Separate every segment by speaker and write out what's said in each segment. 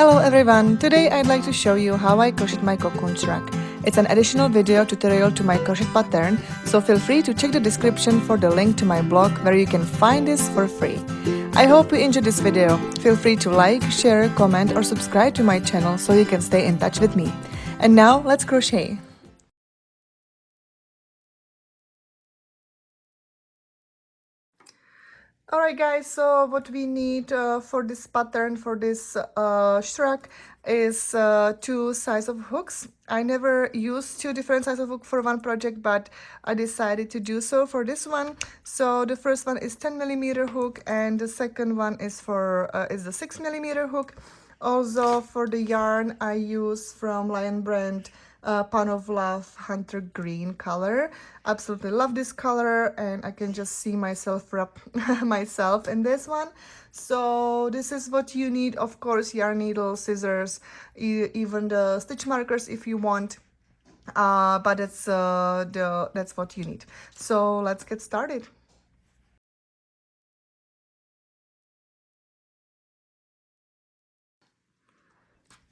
Speaker 1: Hello everyone! Today I'd like to show you how I crocheted my cocoon shrug. It's an additional video tutorial to my crochet pattern, so feel free to check the description for the link to my blog where you can find this for free. I hope you enjoyed this video. Feel free to like, share, comment or subscribe to my channel so you can stay in touch with me. And now let's crochet! Alright guys, so what we need for this pattern, for this shrug is two size of hooks. I never used two different size of hook for one project, but I decided to do so for this one. So the first one is 10mm hook and the second one is for is the 6mm hook. Also for the yarn I use from Lion brand Pound of Love Hunter Green color. Absolutely love this color and I can just see myself wrap myself in this one. So this is what you need, of course, yarn needle, scissors, even the stitch markers if you want, but that's what you need. So let's get started.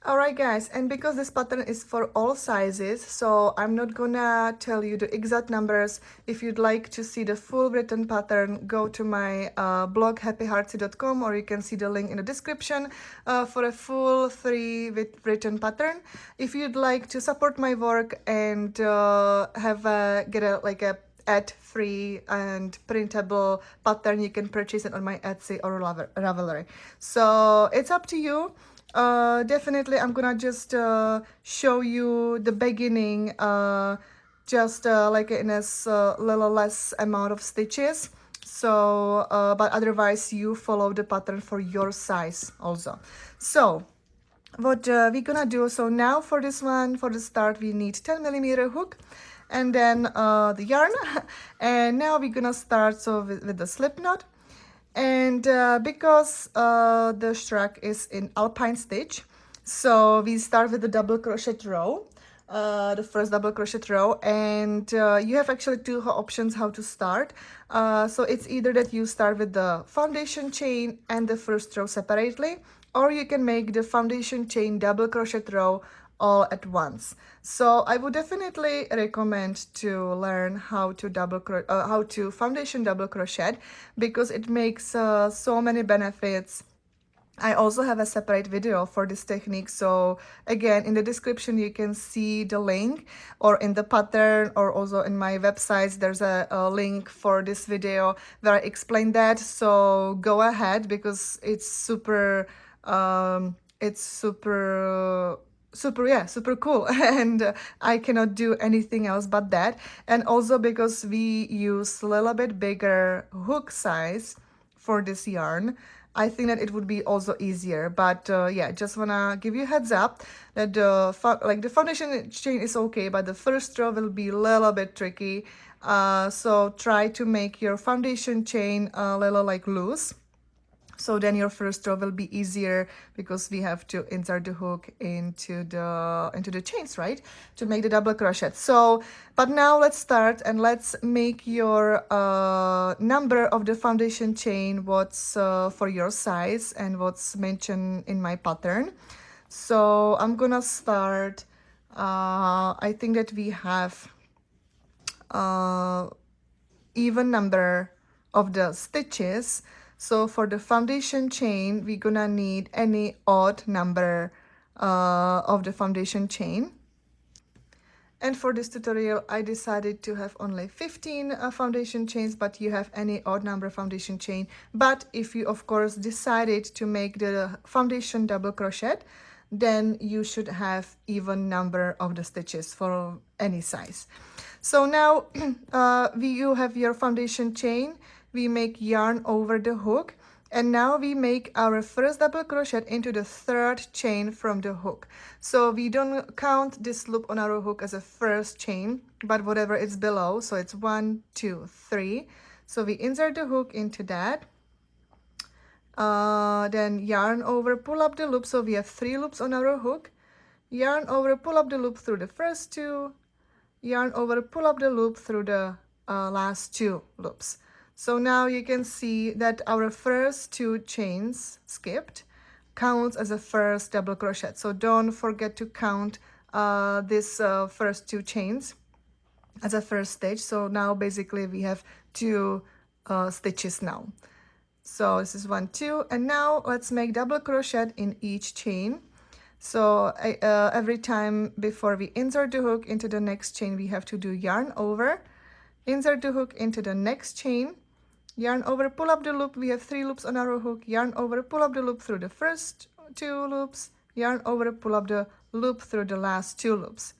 Speaker 1: Alright guys, and because this pattern is for all sizes, so I'm not gonna tell you the exact numbers. If you'd like to see the full written pattern, go to my blog happyheartsy.com, or you can see the link in the description for a full free with written pattern. If you'd like to support my work and get a ad free and printable pattern, you can purchase it on my Etsy or Ravelry. So it's up to you. Definitely I'm gonna just show you the beginning just like in a little less amount of stitches, so but otherwise you follow the pattern for your size also. So what we're gonna do, so now for this one, for the start, we need 10mm hook and then the yarn and now we're gonna start so with the slip knot. And because the shrug is in Alpine stitch, so we start with the double crochet row, the first double crochet row, and you have actually two options how to start. So it's either that you start with the foundation chain and the first row separately, or you can make the foundation chain double crochet row all at once. So I would definitely recommend to learn how to foundation double crochet, because it makes so many benefits. I also have a separate video for this technique, so again in the description you can see the link, or in the pattern, or also in my websites there's a link for this video where I explain that. So go ahead, because it's super super cool and I cannot do anything else but that. And also because we use a little bit bigger hook size for this yarn, I think that it would be also easier. But yeah, just wanna give you a heads up that the foundation chain is okay, but the first row will be a little bit tricky. So try to make your foundation chain a little loose, so then your first row will be easier, because we have to insert the hook into the chains, right, to make the double crochet. So but now let's start and let's make your number of the foundation chain, what's for your size and what's mentioned in my pattern. So I'm gonna start, I think that we have even number of the stitches. So for the foundation chain, we're gonna need any odd number of the foundation chain. And for this tutorial, I decided to have only 15 foundation chains, but you have any odd number foundation chain. But if you, of course, decided to make the foundation double crochet, then you should have even number of the stitches for any size. So now you have your foundation chain, we make yarn over the hook, and now we make our first double crochet into the third chain from the hook. So we don't count this loop on our hook as a first chain, but whatever is below. So it's 1, 2, 3. So we insert the hook into that. Then yarn over, pull up the loop. So we have 3 loops on our hook. Yarn over, pull up the loop through the first 2. Yarn over, pull up the loop through the last 2 loops. So now you can see that our first 2 chains skipped. counts as a first double crochet. So don't forget to count this first 2 chains as a first stitch. So now basically we have 2 stitches now. So this is 1, 2, and now let's make double crochet in each chain. So every time before we insert the hook into the next chain, we have to do yarn over, insert the hook into the next chain, yarn over, pull up the loop. We have 3 loops on our hook, yarn over, pull up the loop through the first 2 loops, yarn over, pull up the loop through the last 2 loops.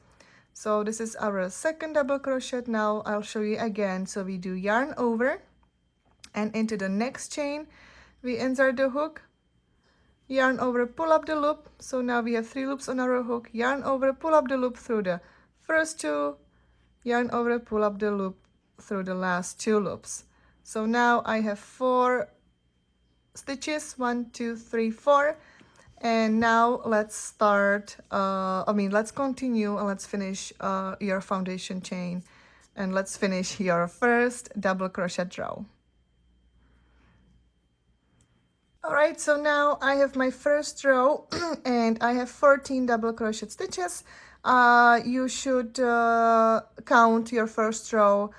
Speaker 1: So this is our second double crochet. Now I'll show you again. So we do yarn over, and into the next chain we insert the hook, yarn over, pull up the loop. So now we have 3 loops on our hook, yarn over, pull up the loop through the first 2, yarn over, pull up the loop through the last 2 loops. So now I have 4 stitches, 1, 2, 3, 4. And now let's start, let's continue and let's finish your foundation chain, and let's finish your first double crochet row. All right, so now I have my first row and I have 14 double crochet stitches. You should count your first row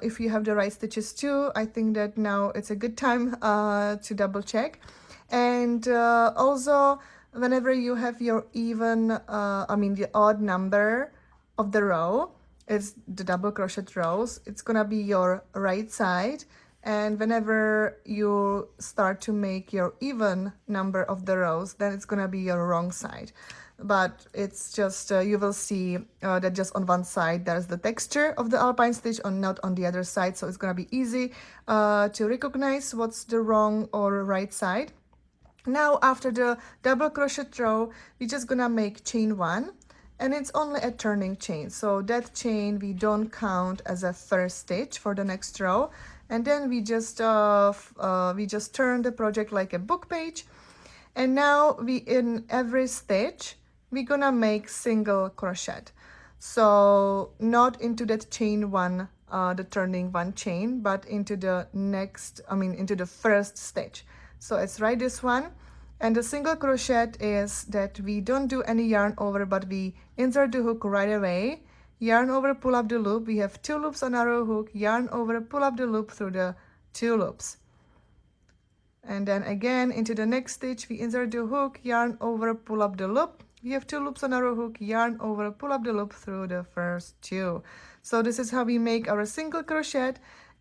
Speaker 1: if you have the right stitches too. I think that now it's a good time to double check. And also, whenever you have your even, the odd number of the row, it's the double crochet rows, it's gonna be your right side. And whenever you start to make your even number of the rows, then it's gonna be your wrong side. But it's just, you will see that just on one side there's the texture of the Alpine stitch, or not on the other side. So it's gonna be easy to recognize what's the wrong or right side. Now after the double crochet row, we're just gonna make chain 1, and it's only a turning chain. So that chain we don't count as a first stitch for the next row. And then we just turn the project like a book page. And now in every stitch, we're gonna make single crochet. So not into that chain 1, the turning 1 chain, but into the next, into the first stitch. So it's right this one. And the single crochet is that we don't do any yarn over, but we insert the hook right away, yarn over, pull up the loop. We have 2 loops on our hook, yarn over, pull up the loop through the 2 loops. And then again into the next stitch, we insert the hook, yarn over, pull up the loop. We have 2 loops on our hook, yarn over, pull up the loop through the first 2. So this is how we make our single crochet,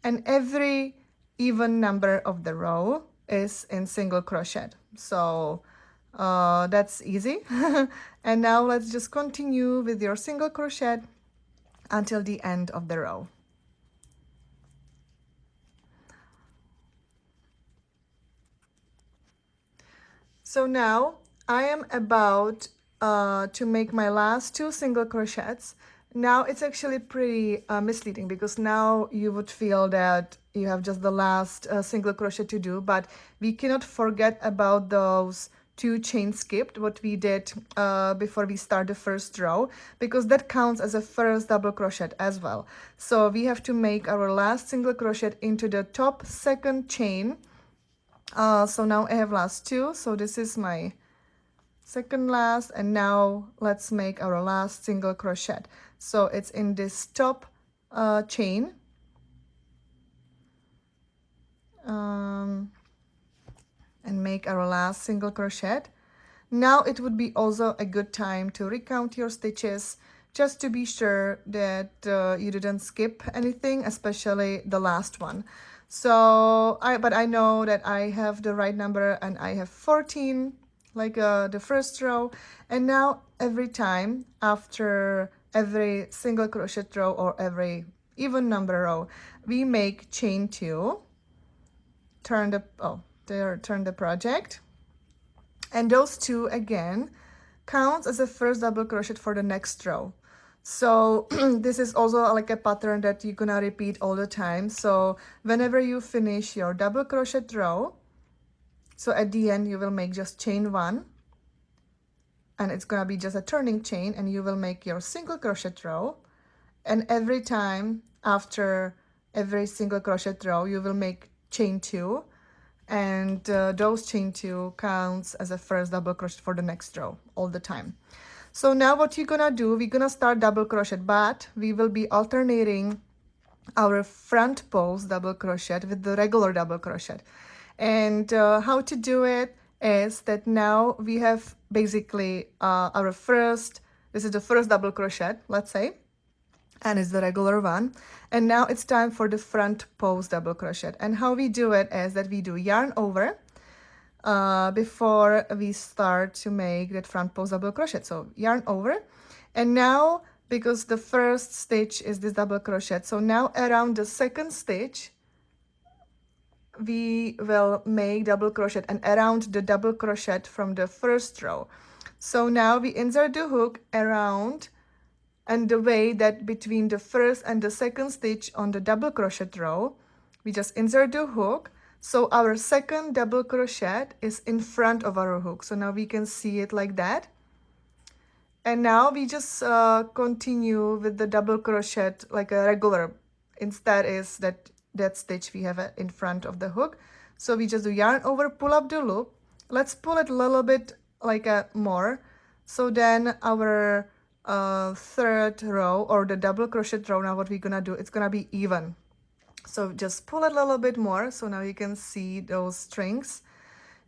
Speaker 1: and every even number of the row is in single crochet. So that's easy. And now let's just continue with your single crochet until the end of the row. So now I am about to make my last 2 single crochets. Now it's actually pretty misleading, because now you would feel that you have just the last single crochet to do, but we cannot forget about those 2 chain skipped, what we did before we start the first row, because that counts as a first double crochet as well. So we have to make our last single crochet into the top second chain. So now I have last 2, so this is my second last, and now let's make our last single crochet. So it's in this top chain, and make our last single crochet. Now it would be also a good time to recount your stitches, just to be sure that you didn't skip anything, especially the last one. So but I know that I have the right number, and I have 14, like the first row. And now every time after every single crochet row or every even number row, we make chain 2, turn the project, and those 2 again counts as a first double crochet for the next row. So this is also like a pattern that you're gonna repeat all the time. So whenever you finish your double crochet row, so at the end you will make just chain 1, and it's gonna be just a turning chain, and you will make your single crochet row. And every time after every single crochet row, you will make chain 2, and those chain 2 counts as a first double crochet for the next row all the time. So now what you're gonna do, we're gonna start double crochet, but we will be alternating our front post double crochet with the regular double crochet. And how to do it is that now we have basically our first, this is the first double crochet, let's say, and it's the regular one. And now it's time for the front post double crochet. And how we do it is that we do yarn over before we start to make that front post double crochet. So yarn over, and now because the first stitch is this double crochet, so now around the second stitch we will make double crochet and around the double crochet from the first row. So now we insert the hook around, and the way that between the first and the second stitch on the double crochet row, we just insert the hook. So our second double crochet is in front of our hook. So now we can see it like that. And now we just continue with the double crochet like a regular. Instead is that stitch we have in front of the hook. So we just do yarn over, pull up the loop. Let's pull it a little bit like a more. So then our third row or the double crochet row, now what we're gonna do, it's gonna be even. So just pull it a little bit more. So now you can see those strings.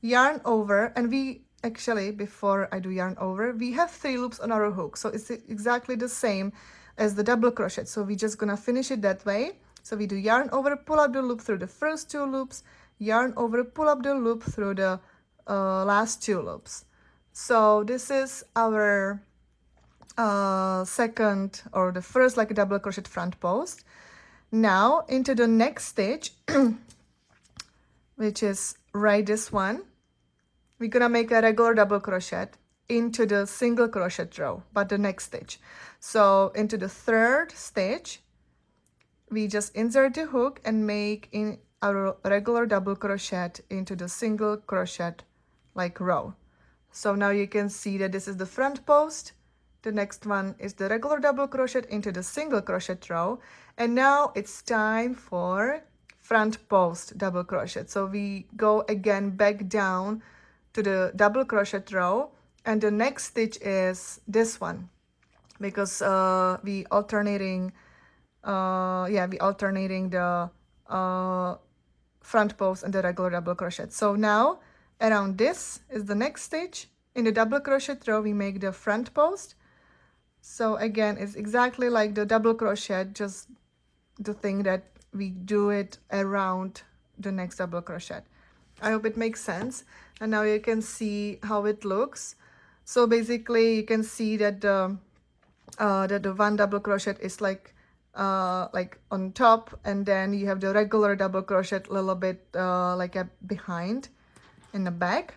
Speaker 1: Yarn over, and we actually, before I do yarn over, we have 3 loops on our hook. So it's exactly the same as the double crochet. So we're just gonna finish it that way. So we do yarn over, pull up the loop through the first 2 loops, yarn over, pull up the loop through the last 2 loops. So this is our second or the first like a double crochet front post. Now into the next stitch, which is right this one, we're gonna make a regular double crochet into the single crochet row, but the next stitch. So into the third stitch, we just insert the hook and make in our regular double crochet into the single crochet like row. So now you can see that this is the front post. The next one is the regular double crochet into the single crochet row. And now it's time for front post double crochet. So we go again back down to the double crochet row, and the next stitch is this one, because we alternating the front post and the regular double crochet. So now around this is the next stitch. In the double crochet row we make the front post. So again, it's exactly like the double crochet, just the thing that we do it around the next double crochet. I hope it makes sense. And now you can see how it looks. So basically you can see that the one double crochet is like on top, and then you have the regular double crochet a little bit like a behind in the back.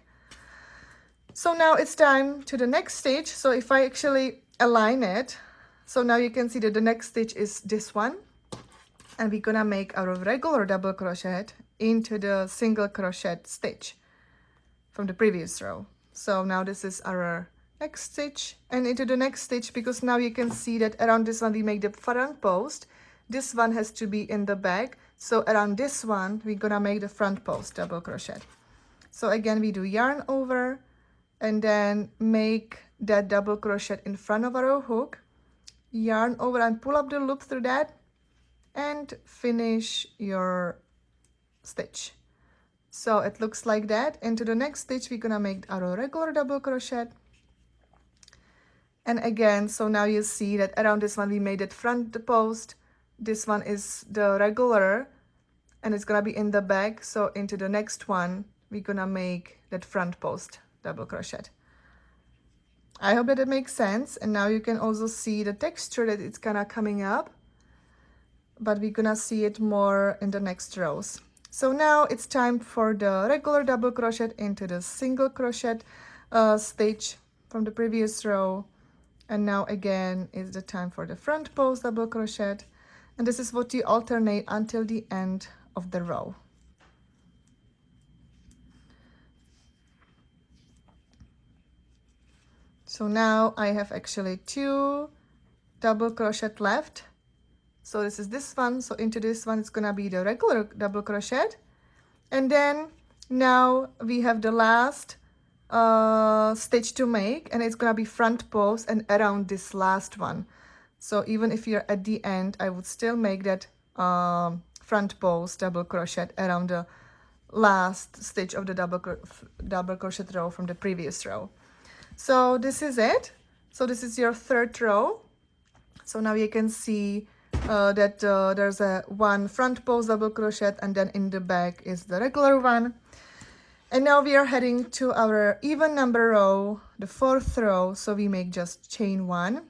Speaker 1: So now it's time to the next stitch. So if I actually align it, so now you can see that the next stitch is this one, and we're gonna make our regular double crochet into the single crochet stitch from the previous row. So now this is our next stitch, and into the next stitch, because now you can see that around this one we make the front post. This one has to be in the back, so around this one we're gonna make the front post double crochet. So again, we do yarn over and then make that double crochet in front of our hook, yarn over and pull up the loop through that, and finish your stitch. So it looks like that. Into the next stitch we're gonna make our regular double crochet. And again, so now you see that around this one we made it front post. This one is the regular, and it's gonna be in the back. So into the next one we're gonna make that front post double crochet. I hope that it makes sense. And now you can also see the texture that it's kind of coming up, but we're gonna see it more in the next rows. So now it's time for the regular double crochet into the single crochet stitch from the previous row. And now again is the time for the front post double crochet, and this is what you alternate until the end of the row. So now I have actually 2 double crochet left. So this is this one. So into this one it's gonna be the regular double crochet, and then Now we have the last stitch to make, and it's gonna be front post and around this last one. So even if you're at the end, I would still make that front post double crochet around the last stitch of the double crochet row from the previous row. So this is it. So this is your third row. So now you can see that there's a one front post double crochet, and then in the back is the regular one. And now we are heading to our even number row, the fourth row. So we make just chain one,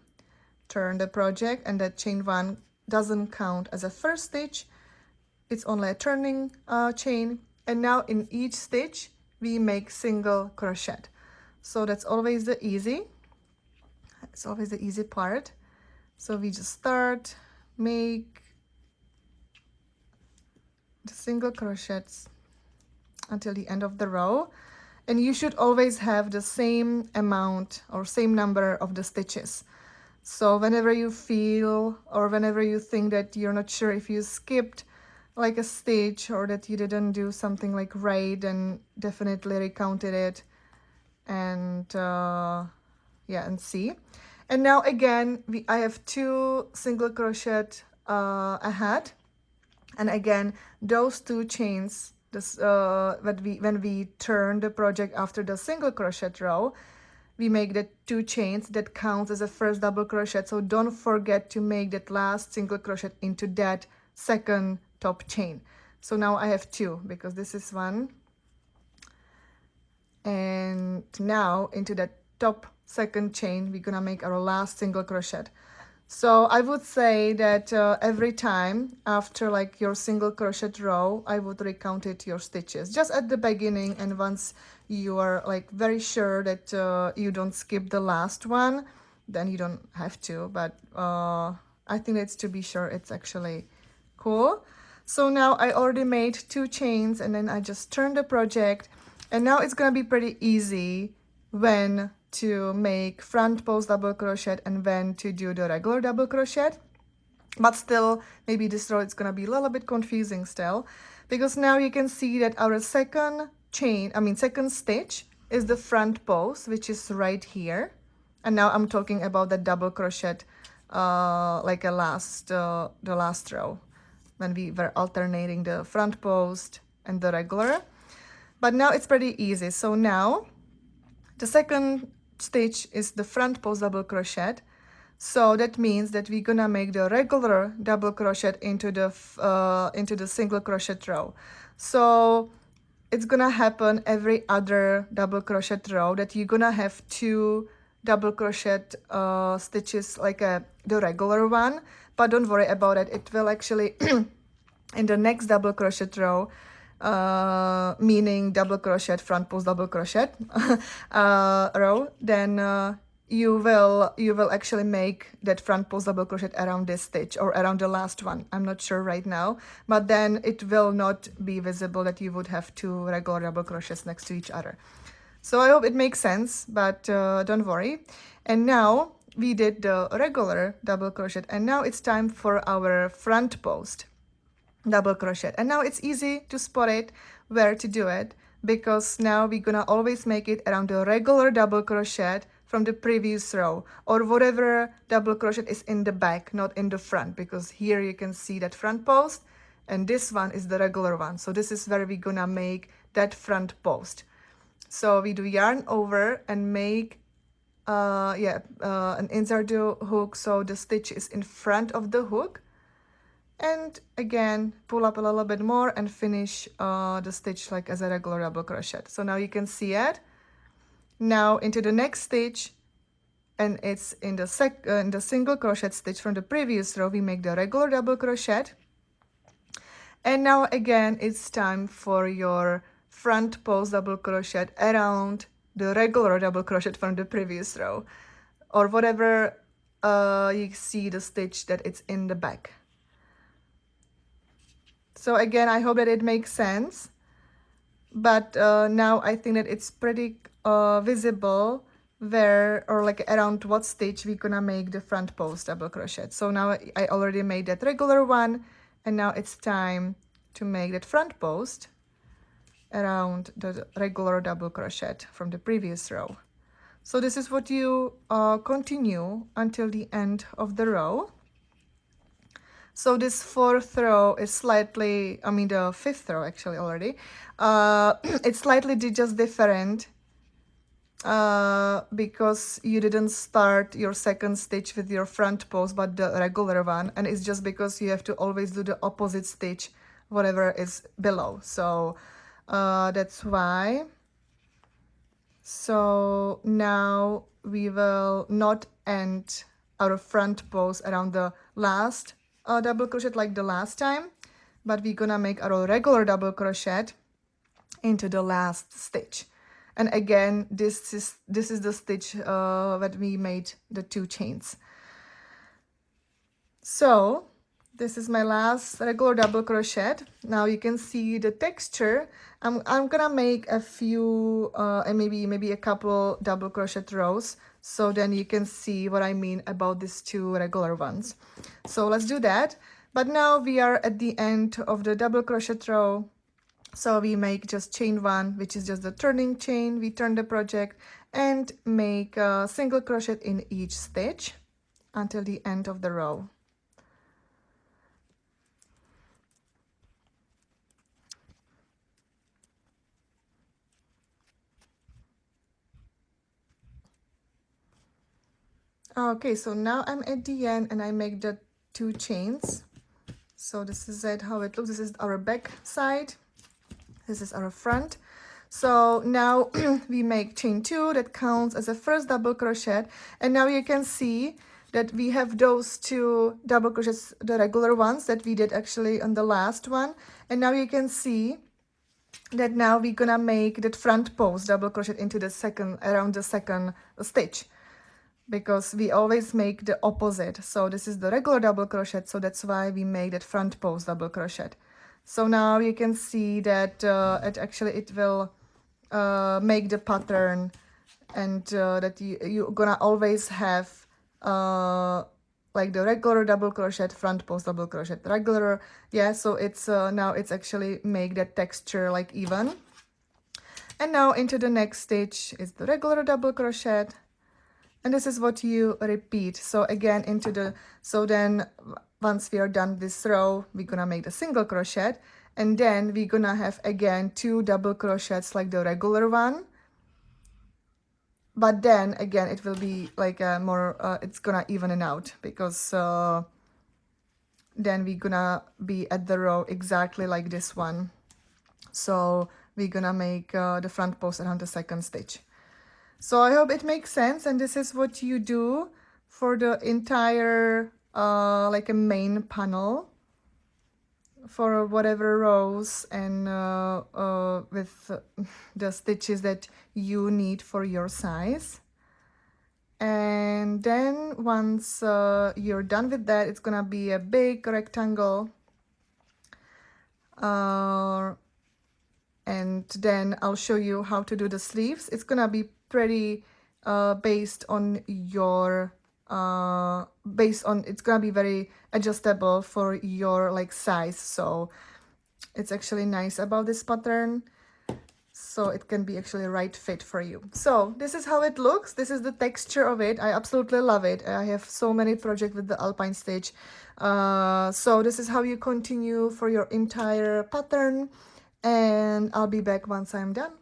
Speaker 1: turn the project, and that chain one doesn't count as a first stitch. It's only a turning chain. And now in each stitch, we make single crochet. So that's always the easy. It's always the easy part. So we just start, make the single crochets until the end of the row, and you should always have the same amount or same number of the stitches. So whenever you feel or whenever you think that you're not sure if you skipped like a stitch or that you didn't do something like right, then definitely recounted it and yeah, and see. And now again I have two single crochet ahead, and again those two chains, this when we turn the project after the single crochet row, we make the two chains that counts as a first double crochet. So don't forget to make that last single crochet into that second top chain. So now I have two because this is one, and now into that top second chain we're gonna make our last single crochet. So I would say that every time after like your single crochet row, I would recount it your stitches just at the beginning, and once you are like very sure that you don't skip the last one, then you don't have to, but I think it's to be sure it's actually cool. So now I already made two chains, and then I just turned the project, and now it's gonna be pretty easy when to make front post double crochet and when to do the regular double crochet. But still, maybe this row is gonna be a little bit confusing still, because now you can see that our second stitch is the front post, which is right here. And now I'm talking about the double crochet like the last row when we were alternating the front post and the regular. But now it's pretty easy. So now the second stitch is the front post double crochet. So that means that we're gonna make the regular double crochet into the single crochet row. So it's gonna happen every other double crochet row that you're gonna have two double crochet stitches like the regular one. But don't worry about it. It will actually in the next double crochet row, meaning double crochet front post double crochet row, then you will actually make that front post double crochet around this stitch or around the last one. I'm not sure right now, but then it will not be visible that you would have two regular double crochets next to each other. So I hope it makes sense, but don't worry. And now we did the regular double crochet, and now it's time for our front post double crochet. And now it's easy to spot it where to do it, because now we're gonna always make it around the regular double crochet from the previous row, or whatever double crochet is in the back, not in the front, because here you can see that front post and this one is the regular one. So this is where we're gonna make that front post. So we do yarn over and make an insert the hook so the stitch is in front of the hook, and again pull up a little bit more and finish the stitch like as a regular double crochet. So now you can see it. Now into the next stitch, and it's in the single crochet stitch from the previous row, we make the regular double crochet. And now again it's time for your front post double crochet around the regular double crochet from the previous row, or whatever you see the stitch that it's in the back. So again, I hope that it makes sense, but now I think that it's pretty visible where, or like around what stitch we're gonna make the front post double crochet. So now I already made that regular one, and now it's time to make that front post. around the regular double crochet from the previous row. So this is what you continue until the end of the row. So this fourth row is slightly, I mean the fifth row actually already, it's slightly just different because you didn't start your second stitch with your front post but the regular one, and it's just because you have to always do the opposite stitch whatever is below. So that's why. So now we will not end our front post around the last double crochet like the last time, but we're gonna make our regular double crochet into the last stitch. And again, this is the stitch that we made the 2 chains. So this is my last regular double crochet. Now you can see the texture. I'm gonna make a few and maybe a couple double crochet rows, so then you can see what I mean about these 2 regular ones. So let's do that. But now we are at the end of the double crochet row. So we make just chain 1, which is just the turning chain. We turn the project and make a single crochet in each stitch until the end of the row. Okay, so now I'm at the end and I make the 2 chains. So this is it, how it looks. This is our back side. This is our front. So now we make chain 2, that counts as a first double crochet. And now you can see that we have those 2 double crochets, the regular ones that we did actually on the last one. And now you can see that now we're gonna make that front post double crochet into the second, around the second stitch, because we always make the opposite. So this is the regular double crochet, so that's why we make that front post double crochet. So now you can see that it will make the pattern, and that you're gonna always have like the regular double crochet, front post double crochet, regular, yeah. So it's now it's actually make that texture like even. And now into the next stitch is the regular double crochet, and this is what you repeat. So again into the, so then once we are done this row, we're gonna make the single crochet, and then we're gonna have again 2 double crochets like the regular one, but then again it will be like a more it's gonna even it out, because then we're gonna be at the row exactly like this one. So we're gonna make the front post around the second stitch. So I hope it makes sense, and this is what you do for the entire like a main panel for whatever rows and with the stitches that you need for your size. And then once you're done with that, it's gonna be a big rectangle, and then I'll show you how to do the sleeves. It's gonna be pretty based on your it's gonna be very adjustable for your like size. So it's actually nice about this pattern, so it can be actually right fit for you. So this is how it looks. This is the texture of it. I absolutely love it. I have so many projects with the Alpine stitch. So this is how you continue for your entire pattern, and I'll be back once I'm done.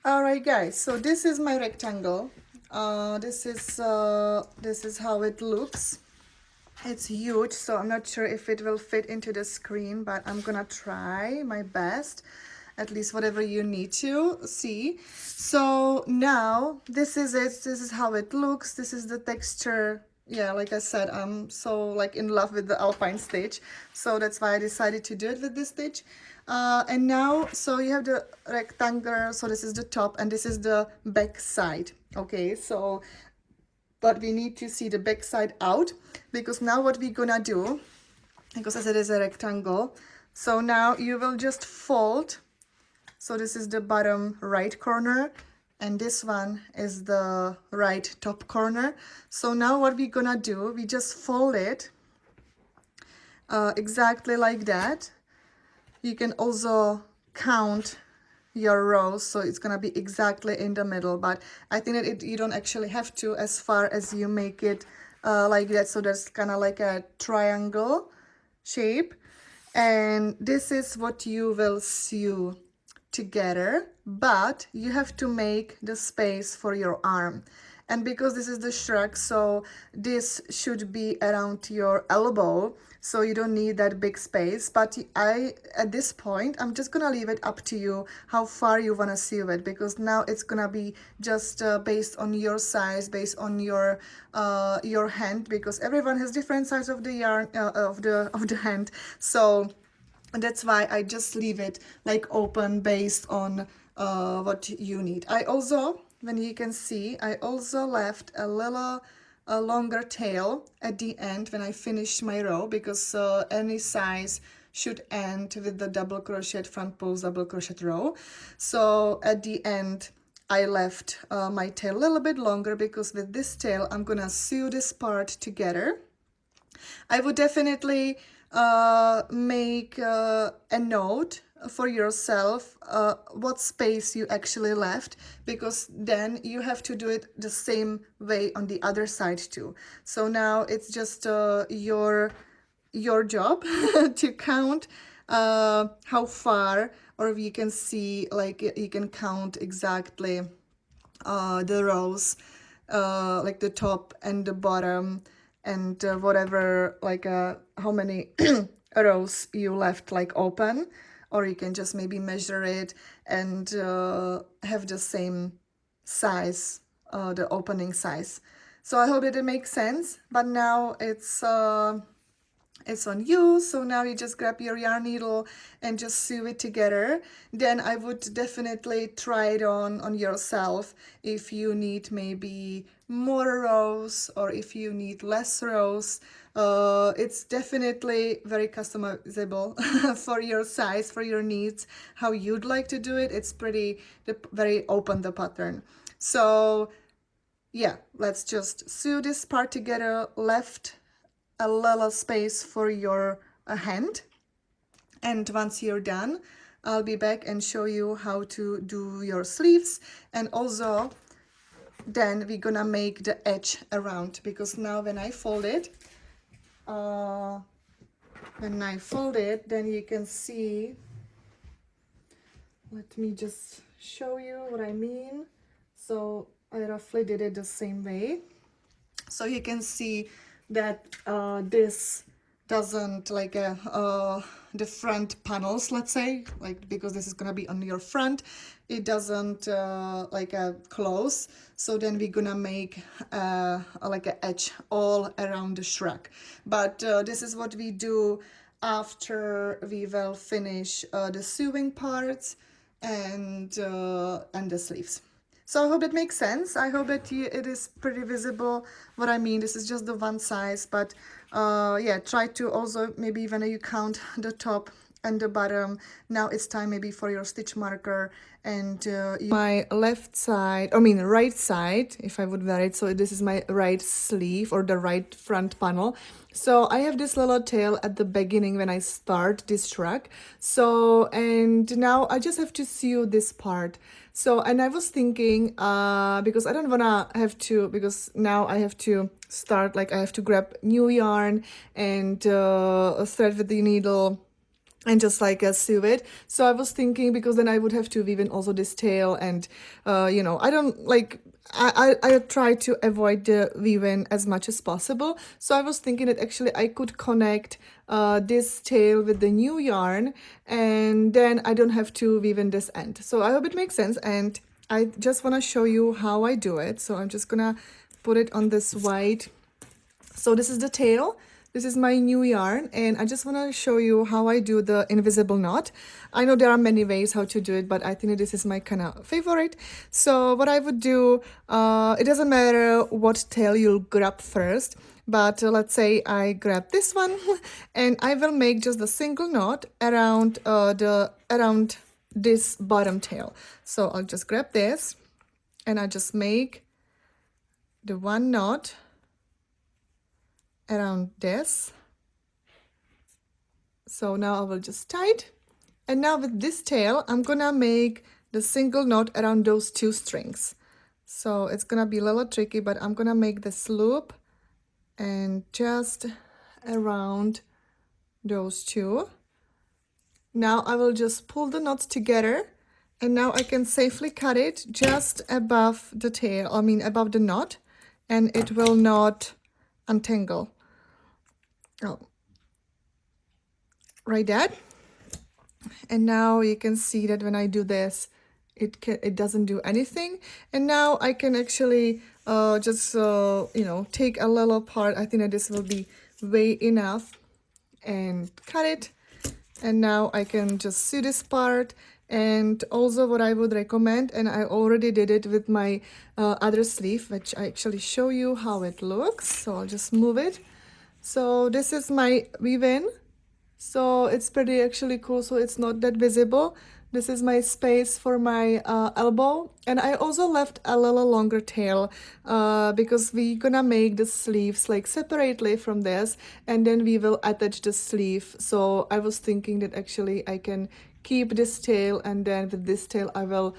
Speaker 1: All right, guys, so this is my rectangle. This is how it looks. It's huge, so I'm not sure if it will fit into the screen, but I'm gonna try my best, at least whatever you need to see. So now this is it. This is how it looks. This is the texture. Yeah, like I said, I'm so like in love with the Alpine stitch, so that's why I decided to do it with this stitch. And now, so you have the rectangle, so this is the top and this is the back side. Okay, so but we need to see the back side out, because now what we're gonna do, because as it is a rectangle, so now you will just fold. So this is the bottom right corner, and this one is the right top corner. So now what we're gonna do, we just fold it, exactly like that. You can also count your rows, so it's gonna be exactly in the middle, but I think that you don't actually have to, as far as you make it like that, so there's kind of like a triangle shape, and this is what you will sew together, but you have to make the space for your arm. And because this is the shrug, so this should be around your elbow, so you don't need that big space. But at this point, I'm just gonna leave it up to you how far you wanna sew it, because now it's gonna be just based on your size, based on your hand, because everyone has different size of the yarn, of the hand. So that's why I just leave it like open based on what you need. I also, when you can see, I also left a longer tail at the end when I finish my row, because any size should end with the double crochet front post double crochet row. So at the end I left my tail a little bit longer, because with this tail I'm gonna sew this part together. I would definitely make a note for yourself what space you actually left, because then you have to do it the same way on the other side too. So now it's just your job to count how far, or you can see, like you can count exactly the rows, like the top and the bottom, and whatever, like how many rows you left like open, or you can just maybe measure it and have the same size, the opening size. So I hope that it makes sense, but now it's on you. So now you just grab your yarn needle and just sew it together. Then I would definitely try it on yourself if you need maybe more rows, or if you need less rows. It's definitely very customizable for your size, for your needs, how you'd like to do it. It's very open, the pattern. So yeah, let's just sew this part together. Left a little space for your hand, and once you're done, I'll be back and show you how to do your sleeves, and also then we're gonna make the edge around, because now when I fold it, then you can see, let me just show you what I mean. So I roughly did it the same way. So you can see that this doesn't like the front panels, let's say, like, because this is gonna be on your front, it doesn't like close. So then we're gonna make like an edge all around the shrug. But this is what we do after we will finish the sewing parts and the sleeves. So I hope it makes sense. I hope that it is pretty visible what I mean. This is just the one size, but yeah, try to also, maybe when you count the top and the bottom, now it's time maybe for your stitch marker, and my left side, I mean right side, if I would wear it. So this is my right sleeve, or the right front panel. So I have this little tail at the beginning when I start this shrug. So, and now I just have to sew this part. So, and I was thinking, because I don't wanna have to, because now I have to start, like I have to grab new yarn and thread with the needle and just like sew it. So I was thinking, because then I would have to weave in also this tail, and you know, I don't like, I try to avoid the weaving as much as possible. So I was thinking that actually I could connect this tail with the new yarn, and then I don't have to weave in this end. So I hope it makes sense, and I just want to show you how I do it. So I'm just gonna put it on this white. So this is the tail. This is my new yarn, and I just want to show you how I do the invisible knot. I know there are many ways how to do it, but I think this is my kind of favorite. So what I would do, it doesn't matter what tail you'll grab first, but let's say I grab this one and I will make just a single knot around around this bottom tail. So I'll just grab this and I just make the one knot around this, So now I will just tie it. And now with this tail, I'm gonna make the single knot around those two strings. So it's gonna be a little tricky, but I'm gonna make this loop and just around those two. Now I will just pull the knots together, and now I can safely cut it just above the tail, I mean above the knot, and it will not untangle. Oh, right that. And now you can see that when I do this, it doesn't do anything. And now I can actually just you know, take a little part. I think that this will be way enough, and cut it. And now I can just sew this part. And also what I would recommend, and I already did it with my other sleeve, which I actually show you how it looks. So I'll just move it. So this is my weave-in. So it's pretty actually cool, so it's not that visible. This is my space for my elbow, and I also left a little longer tail because we're gonna make the sleeves like separately from this, and then we will attach the sleeve. So I was thinking that actually I can keep this tail, and then with this tail I will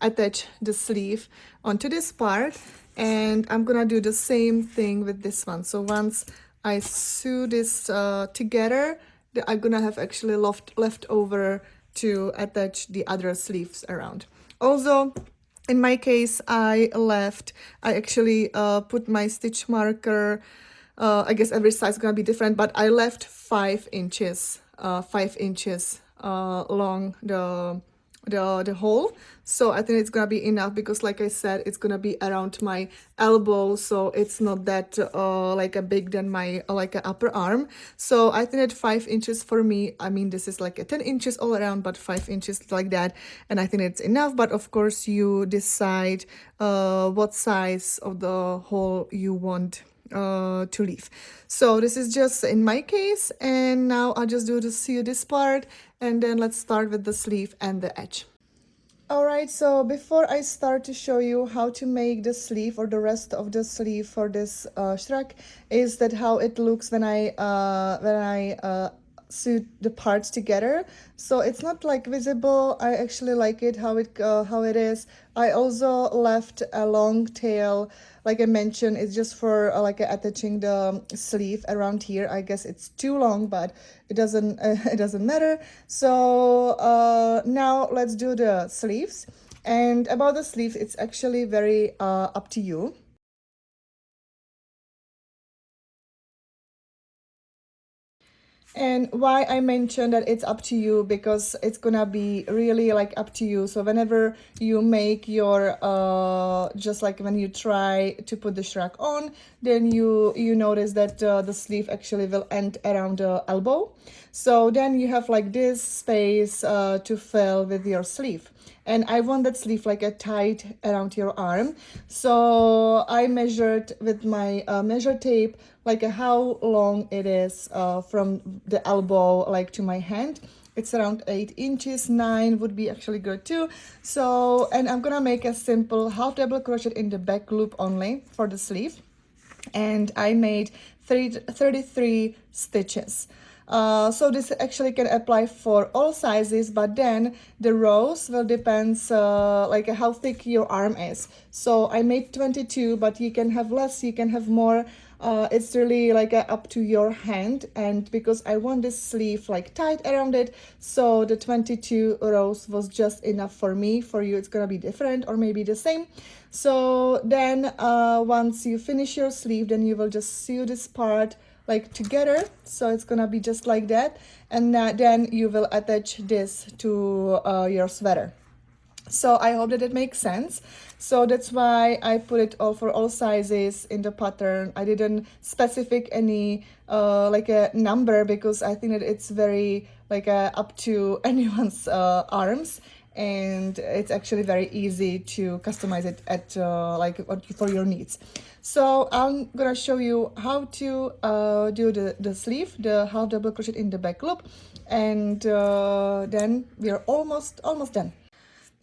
Speaker 1: attach the sleeve onto this part, and I'm gonna do the same thing with this one. So once I sew this together, I'm gonna have actually left over to attach the other sleeves around. Also, in my case, I actually put my stitch marker. I guess every size is gonna be different, but I left 5 inches, 5 inches long the hole. So I think it's gonna be enough, because like I said, it's gonna be around my elbow, so it's not that like a big than my like a upper arm. So I think that 5 inches for me, I mean this is like a 10 inches all around, but 5 inches like that, and I think it's enough. But of course you decide what size of the hole you want to leave. So this is just in my case, and now I'll just sew this part, and then let's start with the sleeve and the edge. Alright, so before I start to show you how to make the sleeve or the rest of the sleeve for this shrug, is that how it looks when I sew the parts together. So it's not like visible. I actually like it how it is. I also left a long tail, like I mentioned. It's just for like attaching the sleeve around here. I guess it's too long, but it doesn't it doesn't matter. So now let's do the sleeves. And about the sleeves, it's actually very up to you. And why I mentioned that it's up to you, because it's gonna be really like up to you. So whenever you make your just like when you try to put the shrug on, then you notice that the sleeve actually will end around the elbow. So then you have like this space to fill with your sleeve. And I want that sleeve like a tight around your arm. So I measured with my measure tape like how long it is from the elbow like to my hand. It's around 8 inches. 9 would be actually good too. So, and I'm gonna make a simple half double crochet in the back loop only for the sleeve. And I made 33 stitches. So this actually can apply for all sizes, but then the rows will depend like how thick your arm is. So I made 22, but you can have less, you can have more. It's really like up to your hand, and because I want this sleeve like tight around it, so the 22 rows was just enough for me. For you it's gonna be different or maybe the same. So then once you finish your sleeve, then you will just sew this part like together, so it's gonna be just like that, and then you will attach this to your sweater. So I hope that it makes sense. So that's why I put it all for all sizes in the pattern. I didn't specific any like a number, because I think that it's very like up to anyone's arms, and it's actually very easy to customize it at like for your needs. So I'm gonna show you how to do the sleeve, the half double crochet in the back loop, and then we are almost done.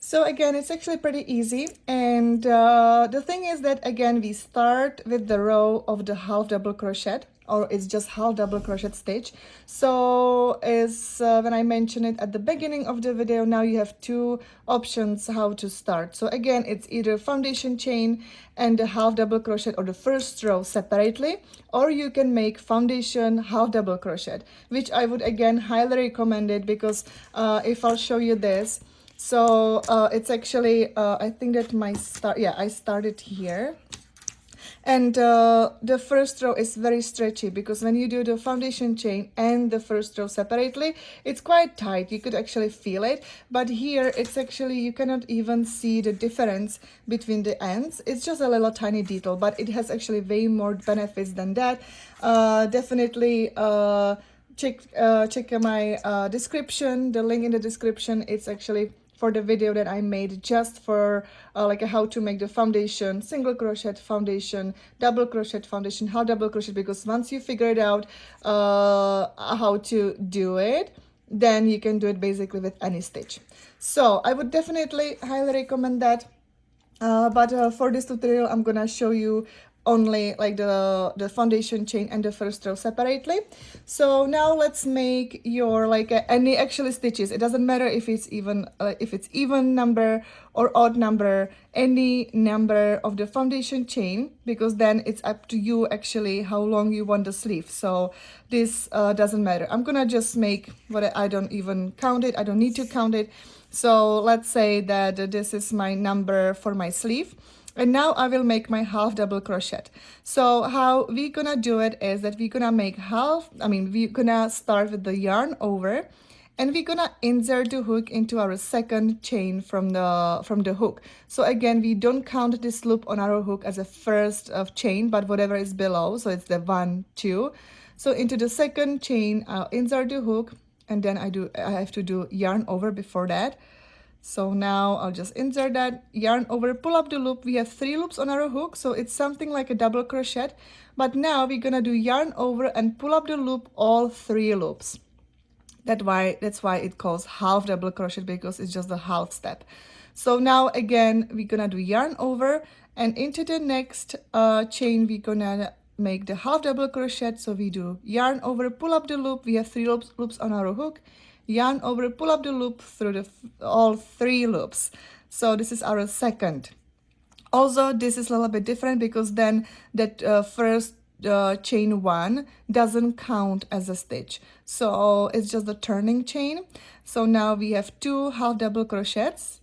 Speaker 1: So again, it's actually pretty easy, and the thing is that again we start with the row of the half double crochet or it's just half double crochet stitch. So is when I mentioned it at the beginning of the video, now you have two options how to start. So again, it's either foundation chain and the half double crochet or the first row separately, or you can make foundation half double crochet, which I would again highly recommend it, because if I'll show you this, so it's actually I think that I started here, and the first row is very stretchy, because when you do the foundation chain and the first row separately, it's quite tight. You could actually feel it, but here it's actually, you cannot even see the difference between the ends. It's just a little tiny detail, but it has actually way more benefits than that. Definitely check my description, the link in the description. It's actually for the video that I made just for like how to make the foundation, single crochet foundation, double crochet foundation, how double crochet, because once you figure it out how to do it, then you can do it basically with any stitch. So I would definitely highly recommend that. But for this tutorial, I'm gonna show you only like the foundation chain and the first row separately. So now let's make your like any actually stitches. It doesn't matter if it's even number or odd number, any number of the foundation chain, because then it's up to you actually how long you want the sleeve. So this doesn't matter. I'm gonna just make what I don't even count it. I don't need to count it. So let's say that this is my number for my sleeve. And now I will make my half double crochet. So how we gonna do it is that we're gonna make we're gonna start with the yarn over, and we're gonna insert the hook into our second chain from the hook. So again, we don't count this loop on our hook as a first of chain, but whatever is below, so it's the 1, 2. So into the second chain, I'll insert the hook, and then I have to do yarn over before that. So now I'll just insert that, yarn over, pull up the loop. We have 3 loops on our hook, so it's something like a double crochet. But now we're gonna do yarn over and pull up the loop, all 3 loops. That's why it calls half double crochet, because it's just the half step. So now again, we're gonna do yarn over, and into the next chain, we're gonna make the half double crochet. So we do yarn over, pull up the loop. We have 3 loops on our hook, yarn over, pull up the loop through all 3 loops. So this is our second. Also, this is a little bit different, because then that first chain 1 doesn't count as a stitch, so it's just the turning chain. So now we have 2 half double crochets,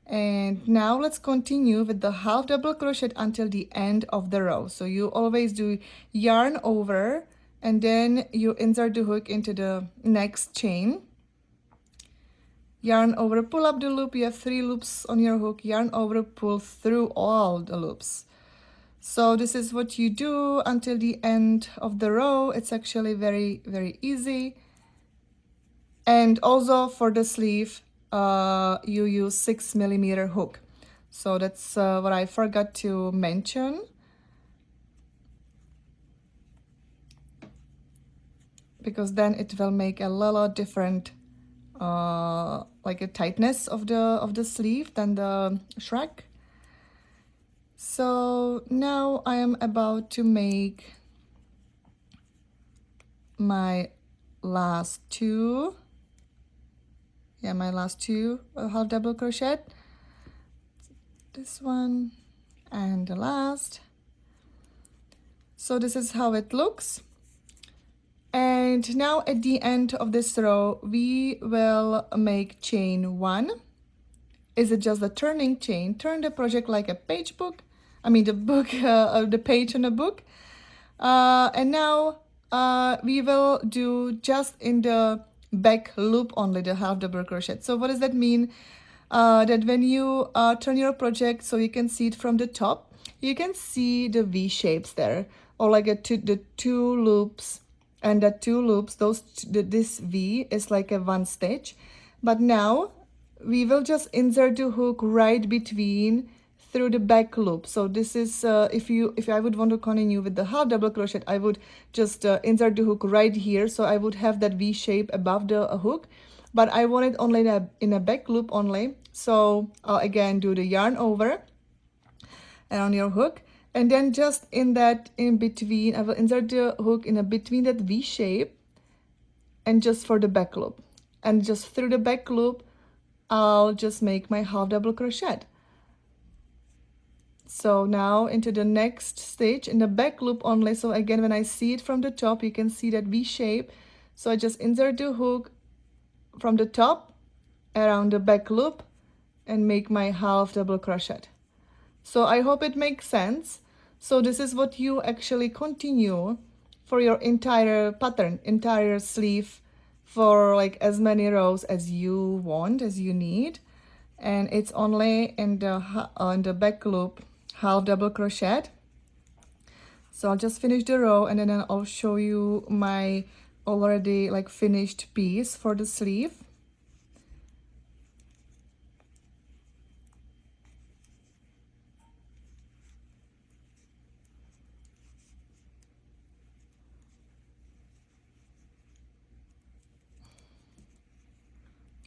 Speaker 1: and now let's continue with the half double crochet until the end of the row. So you always do yarn over, and then you insert the hook into the next chain, yarn over, pull up the loop. You have 3 loops on your hook, yarn over, pull through all the loops. So this is what you do until the end of the row. It's actually very, very easy. And also for the sleeve, you use 6mm hook. So that's what I forgot to mention. Because then it will make a little different like a tightness of the sleeve than the shrug. So now I am about to make my last 2. Yeah, my last 2 half double crochet. This one and the last. So this is how it looks. And now at the end of this row, we will make chain 1. Is it just the turning chain? Turn the project like a page book. The page on a book. And now we will do just in the back loop only the half double crochet. So what does that mean? That when you turn your project, so you can see it from the top, you can see the V shapes there, or like the 2 loops, and the 2 loops, this V is like a 1 stitch. But now we will just insert the hook right between through the back loop. So this is if I would want to continue with the half double crochet, I would just insert the hook right here, so I would have that V shape above the hook. But I want it only in a back loop only. So I'll again do the yarn over and on your hook, And then just in that in between, I will insert the hook in a between that V shape and just for the back loop. And just through the back loop, I'll just make my half double crochet. So now into the next stitch in the back loop only. So again, when I see it from the top, you can see that V shape. So I just insert the hook from the top around the back loop and make my half double crochet. So I hope it makes sense. So this is what you actually continue for your entire pattern, entire sleeve, for like as many rows as you want, as you need. And it's only in the back loop half double crochet. So I'll just finish the row and then I'll show you my already like finished piece for the sleeve.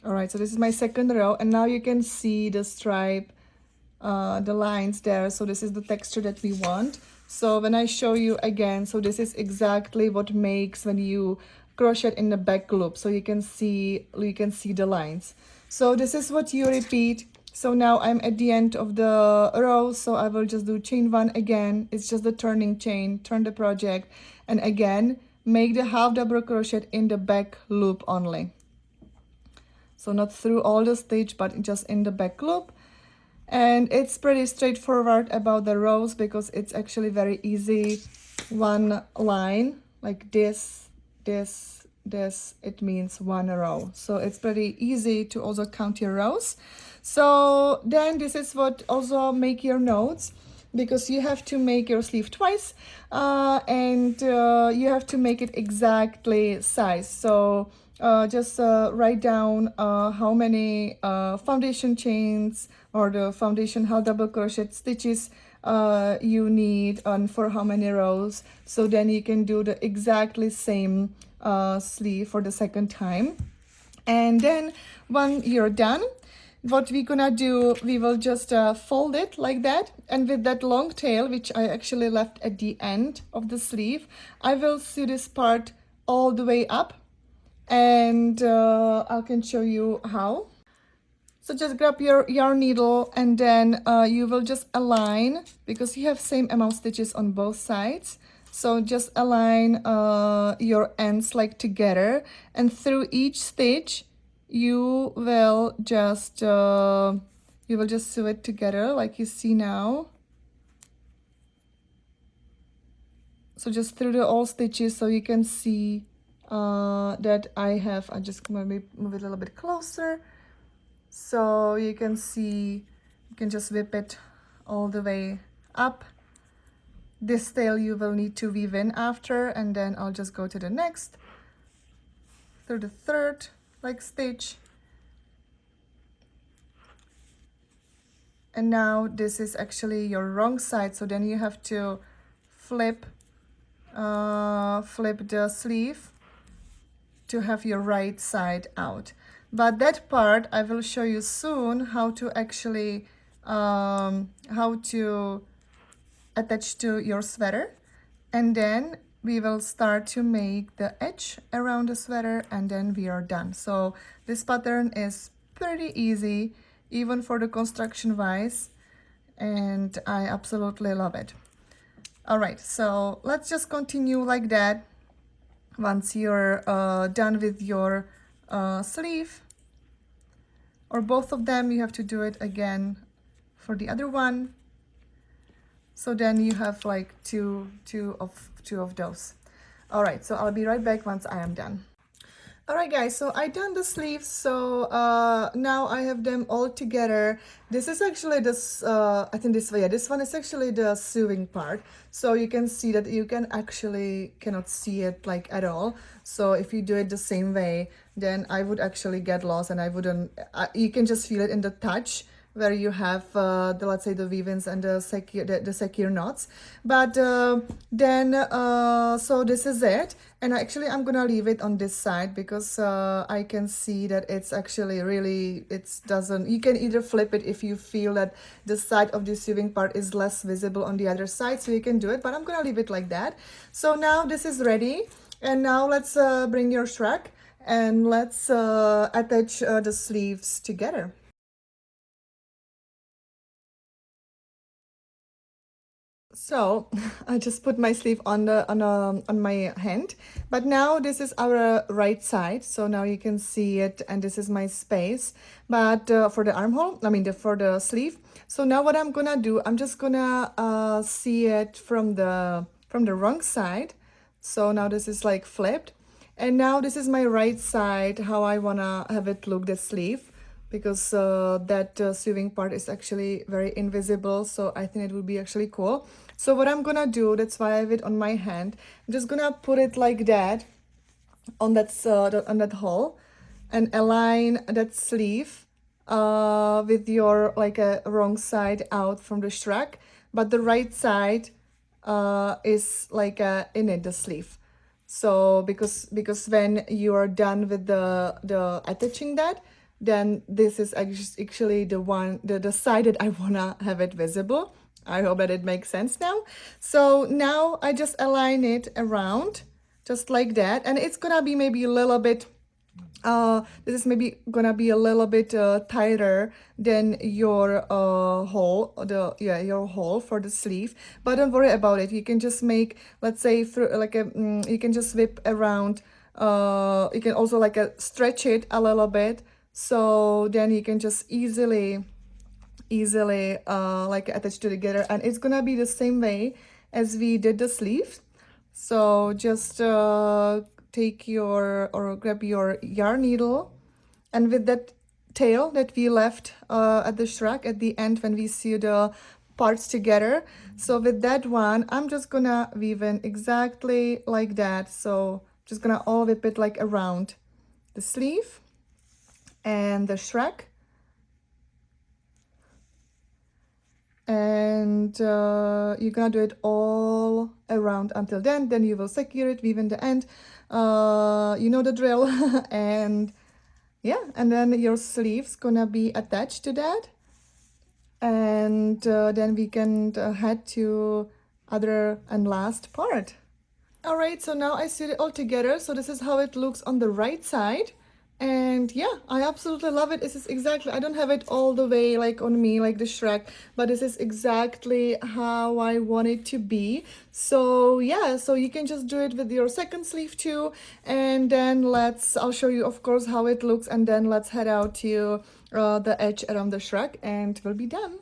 Speaker 1: All right, so this is my second row, and now you can see the stripe, the lines there. So this is the texture that we want. So when I show you again, so this is exactly what makes when you crochet in the back loop. So you can see the lines. So this is what you repeat. So now I'm at the end of the row, so I will just do chain one again. It's just the turning chain, turn the project, and again make the half double crochet in the back loop only. So not through all the stitch, but just in the back loop. And it's pretty straightforward about the rows because it's actually very easy. One line like this, this, this, it means one row. So it's pretty easy to also count your rows. So then this is what also make your notes, because you have to make your sleeve twice and you have to make it exactly size. So just write down how many foundation chains or the foundation half double crochet stitches you need and for how many rows. So then you can do the exactly same sleeve for the second time. And then when you're done, what we're gonna do, we will just fold it like that, and with that long tail, which I actually left at the end of the sleeve, I will sew this part all the way up, and I can show you how. So just grab your yarn needle and then you will just align, because you have same amount stitches on both sides. So just align your ends like together, and through each stitch you will just sew it together like you see now. So just through the all stitches, so you can see that I just maybe move it a little bit closer. So you can see, you can just whip it all the way up. This tail you will need to weave in after, and then I'll just go to the next, through the third like stitch. And now this is actually your wrong side, so then you have to flip the sleeve to have your right side out. But that part I will show you soon, how to actually how to attach to your sweater. And then we will start to make the edge around the sweater, and then we are done. So this pattern is pretty easy, even for the construction wise, and I absolutely love it. All right, so let's just continue like that. Once you're done with your sleeve, or both of them, you have to do it again for the other one. So then you have like two of those. All right, so I'll be right back once I am done. All right, guys, so I done the sleeves, so now I have them all together. This is actually this, I think this way, yeah, this one is actually the sewing part. So you can see that you cannot see it like at all. So if you do it the same way, then I would actually get lost, and I wouldn't, you can just feel it in the touch, where you have the, let's say, the weave-ins and the secure knots. But so this is it, and actually I'm gonna leave it on this side because I can see that it's actually really, it doesn't, you can either flip it if you feel that the side of the sewing part is less visible on the other side, so you can do it, but I'm gonna leave it like that. So now this is ready, and now let's bring your shrug and let's attach the sleeves together. So I just put my sleeve on the on my hand, but now this is our right side. So now you can see it, and this is my space. But for the armhole, I mean for the sleeve. So now what I'm gonna do, I'm just gonna see it from the wrong side. So now this is like flipped, and now this is my right side. How I wanna have it look, the sleeve, because that sewing part is actually very invisible, so I think it would be actually cool. So what I'm gonna do, that's why I have it on my hand, I'm just gonna put it like that on that hole and align that sleeve with your like a wrong side out from the shrug, but the right side is like in it, the sleeve. So because when you are done with the attaching that, then this is actually the side that I wanna have it visible. I hope that it makes sense now. So now I just align it around just like that, and it's gonna be maybe a little bit this is maybe gonna be a little bit tighter than your hole, your hole for the sleeve, but don't worry about it. You can just make, let's say, through like a you can just whip around, you can also like stretch it a little bit, so then you can just easily like attach it together, and it's gonna be the same way as we did the sleeve. So just take your or grab your yarn needle, and with that tail that we left at the shrug at the end when we sew the parts together, so with that one I'm just gonna weave in exactly like that. So just gonna all whip it like around the sleeve and the shrug, and you're gonna do it all around until then you will secure it, weave in the end, you know the drill. And yeah, and then your sleeve's gonna be attached to that, and then we can head to other and last part. All right, so now I sewed it all together. So this is how it looks on the right side. And yeah, I absolutely love it. This is exactly, I don't have it all the way like on me, like the shrug, but this is exactly how I want it to be. So yeah, so you can just do it with your second sleeve too. And then I'll show you of course how it looks, and then let's head out to the edge around the shrug and we'll be done.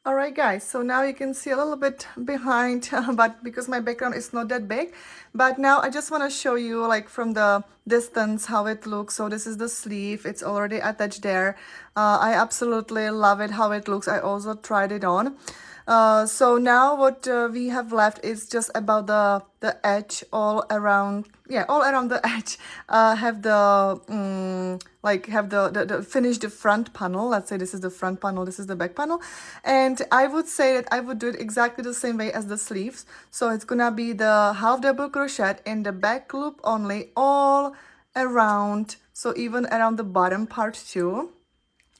Speaker 1: All right, guys, so now you can see a little bit behind, but because my background is not that big, but now I just want to show you like from the distance how it looks. So this is the sleeve, it's already attached there. I absolutely love it how it looks. I also tried it on. So now what we have left is just about the edge all around, yeah, all around the edge. Have the like have the finish the front panel. Let's say this is the front panel, this is the back panel, and I would say that I would do it exactly the same way as the sleeves. So it's gonna be the half double crochet in the back loop only, all around, so even around the bottom part too,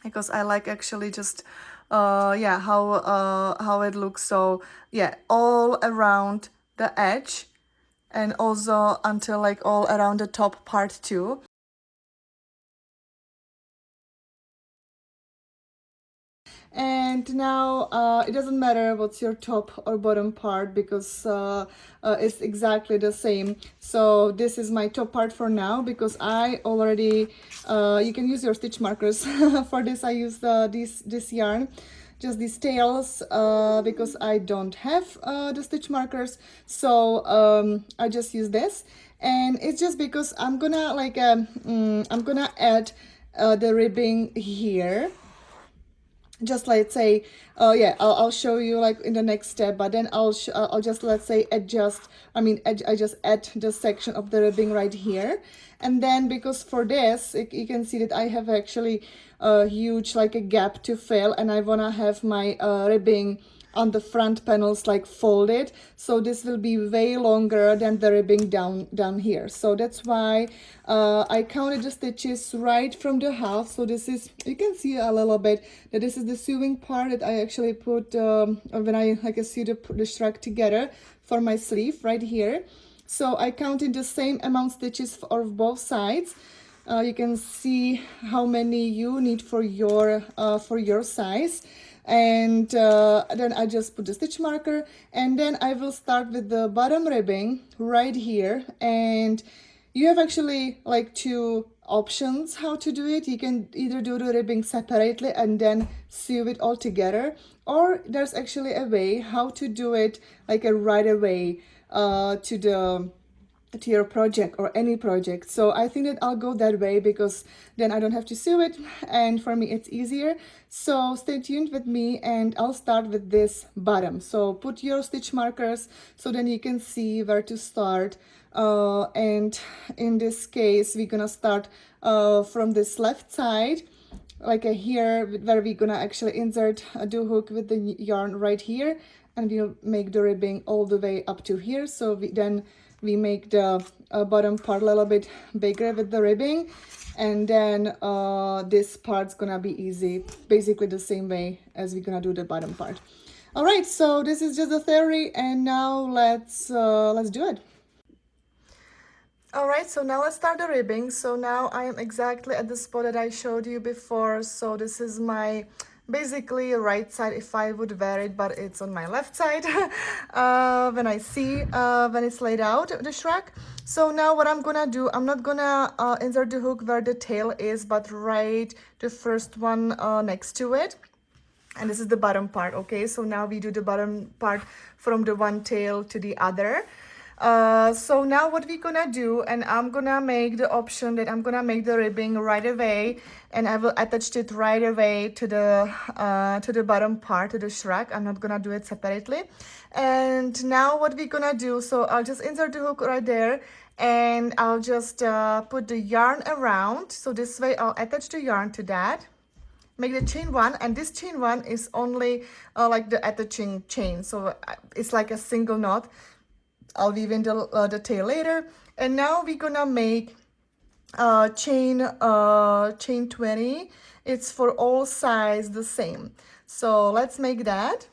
Speaker 1: because I like actually just yeah, how it looks. So yeah, all around the edge, and also until like all around the top part too. And now it doesn't matter what's your top or bottom part, because it's exactly the same. So this is my top part for now, because I already you can use your stitch markers. For this I use this yarn, just these tails, because I don't have the stitch markers. So I just use this, and it's just because I'm gonna like I'm gonna add the ribbing here. just let's say, yeah, I'll show you like in the next step, but then I'll just, let's say, adjust, I just add the section of the ribbing right here. And then because for this, you can see that I have actually a huge, like a gap to fill, and I wanna have my ribbing on the front panels like folded, so this will be way longer than the ribbing down here. So that's why I counted the stitches right from the half. So this is, you can see a little bit that this is the sewing part that I actually put when I like sew the shrug together for my sleeve right here. So I counted the same amount stitches for both sides. You can see how many you need for your size. And then I just put the stitch marker, and then I will start with the bottom ribbing right here. And you have actually like two options how to do it. You can either do the ribbing separately and then sew it all together, or there's actually a way how to do it like a right away to your project or any project. So I think that I'll go that way because then I don't have to sew it, and for me it's easier. So stay tuned with me, and I'll start with this bottom. So put your stitch markers so then you can see where to start. And in this case we're gonna start from this left side, like here where we're gonna actually insert a do hook with the yarn right here, and we'll make the ribbing all the way up to here. So we make the bottom part a little bit bigger with the ribbing, and then this part's gonna be easy, basically the same way as we're gonna do the bottom part. All right, so this is just the theory, and now let's do it. All right, so now let's start the ribbing. So now I am exactly at the spot that I showed you before. So this is my basically right side if I would wear it, but it's on my left side when I see when it's laid out, the shrug. So now what I'm gonna do, I'm not gonna insert the hook where the tail is, but right the first one next to it. And this is the bottom part. Okay, so now we do the bottom part from the one tail to the other. So now what we're gonna do, and I'm gonna make the option that I'm gonna make the ribbing right away, and I will attach it right away to the bottom part, to the shrug. I'm not gonna do it separately. And now what we're gonna do, so I'll just insert the hook right there, and I'll just put the yarn around. So this way I'll attach the yarn to that, make the chain one, and this chain one is only like the attaching chain, so it's like a single knot. I'll weave in the tail later. And now we're gonna make chain 20. It's for all sides the same, so let's make that.